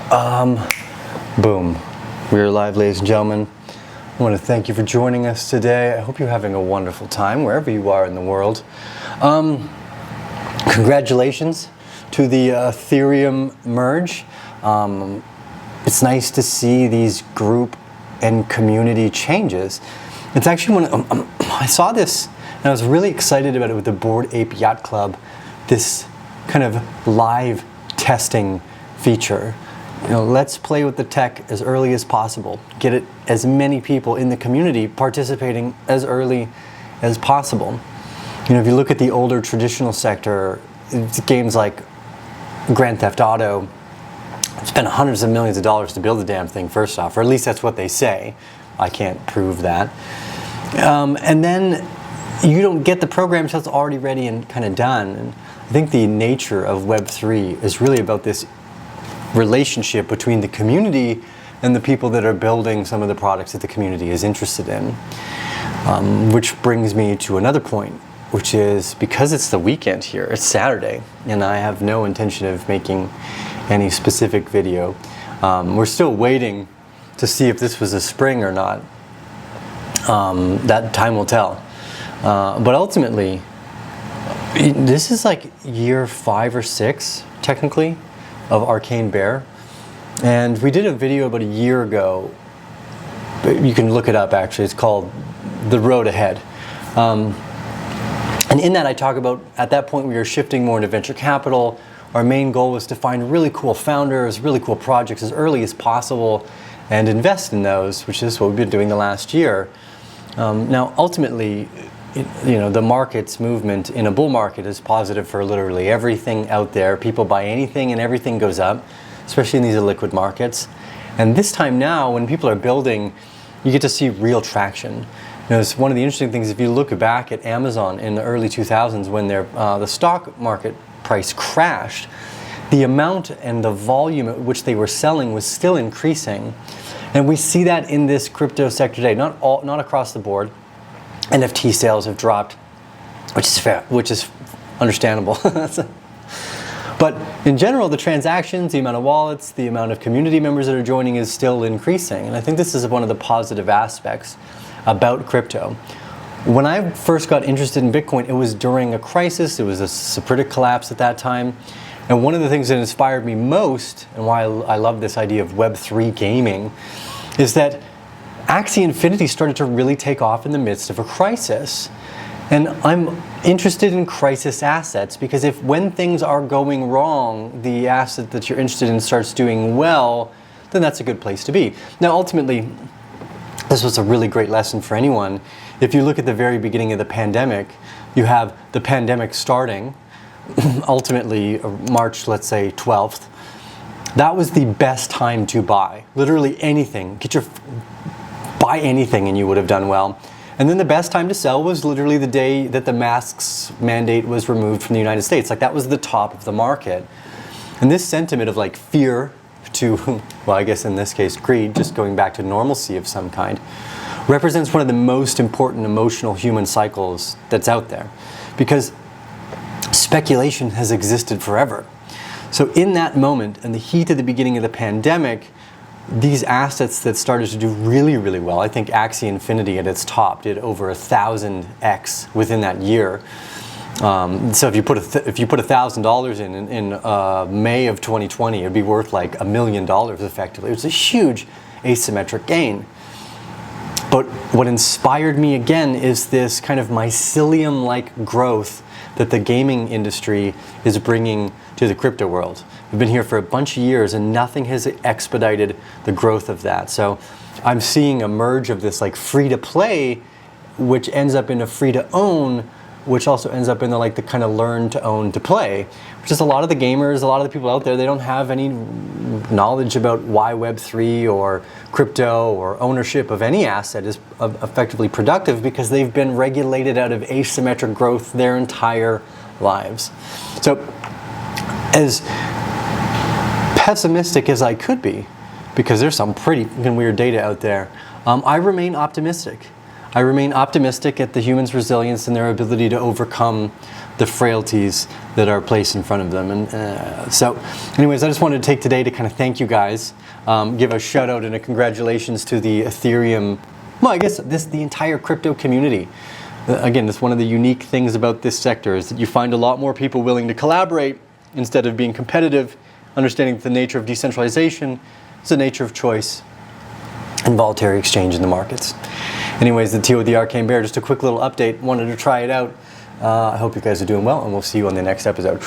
Boom. We are live, ladies and gentlemen. I want to thank you for joining us today. I hope you're having a wonderful time wherever you are in the world. Congratulations to the Ethereum Merge. It's nice to see these group and community changes. It's actually when I saw this and I was really excited about it with the Bored Ape Yacht Club, this kind of live testing feature. You know, let's play with the tech as early as possible. Get it as many people in the community participating as early as possible. You know, if you look at the older traditional sector, it's games like Grand Theft Auto spent hundreds of millions of dollars to build the damn thing first off, or at least that's what they say. I can't prove that. And then you don't get the program until it's already ready and kind of done. And I think the nature of Web3 is really about this relationship between the community and the people that are building some of the products that the community is interested in. Which brings me to another point, which is because it's the weekend here, it's Saturday, and I have no intention of making any specific video. We're still waiting to see if this was a spring or not. That time will tell. But ultimately, this is like year 5 or 6, technically, of Arcane Bear. And we did a video about a year ago. You can look it up, actually. It's called The Road Ahead. And in that I talk about, at that point we were shifting more into venture capital. Our main goal was to find really cool founders, really cool projects as early as possible and invest in those, which is what we've been doing the last year. Now, ultimately, the market's movement in a bull market is positive for literally everything out there. People buy anything and everything goes up, especially in these illiquid markets. And this time now, when people are building, you get to see real traction. You know, it's one of the interesting things, if you look back at Amazon in the early 2000s when the stock market price crashed, the amount and the volume at which they were selling was still increasing. And we see that in this crypto sector today, not across the board. NFT sales have dropped, which is fair, which is understandable. But in general, the transactions, the amount of wallets, the amount of community members that are joining is still increasing. And I think this is one of the positive aspects about crypto. When I first got interested in Bitcoin, it was during a crisis. It was a Sapritic collapse at that time. And one of the things that inspired me most, and why I love this idea of Web3 gaming, is that Axie Infinity started to really take off in the midst of a crisis. And I'm interested in crisis assets because when things are going wrong, the asset that you're interested in starts doing well, then that's a good place to be. Now, ultimately, this was a really great lesson for anyone. If you look at the very beginning of the pandemic, you have the pandemic starting, ultimately March, let's say 12th. That was the best time to buy. Literally anything. Buy anything and you would have done well. And then the best time to sell was literally the day that the masks mandate was removed from the United States. Like, that was the top of the market. And this sentiment of like fear to, well, I guess in this case greed, just going back to normalcy of some kind, represents one of the most important emotional human cycles that's out there. Because speculation has existed forever. So in that moment, in the heat of the beginning of the pandemic, these assets that started to do really, really well, I think Axie Infinity at its top did over 1,000x within that year. So if you put $1,000 in May of 2020, it'd be worth like $1 million effectively. It was a huge asymmetric gain. But what inspired me again is this kind of mycelium-like growth that the gaming industry is bringing to the crypto world. We've been here for a bunch of years and nothing has expedited the growth of that. So I'm seeing a merge of this like free-to-play, which ends up in a free-to-own, which also ends up in the kind of learn to own to play, which is a lot of the gamers, a lot of the people out there, they don't have any knowledge about why Web3 or crypto or ownership of any asset is effectively productive because they've been regulated out of asymmetric growth their entire lives. So as pessimistic as I could be, because there's some pretty weird data out there, I remain optimistic. I remain optimistic at the humans' resilience and their ability to overcome the frailties that are placed in front of them. And so anyways, I just wanted to take today to kind of thank you guys, give a shout out and a congratulations to the Ethereum, well, I guess the entire crypto community. Again, that's one of the unique things about this sector, is that you find a lot more people willing to collaborate instead of being competitive, understanding the nature of decentralization is the nature of choice and voluntary exchange in the markets. Anyways, the Teal with the Arcane Bear, just a quick little update. Wanted to try it out. I hope you guys are doing well, and we'll see you on the next episode.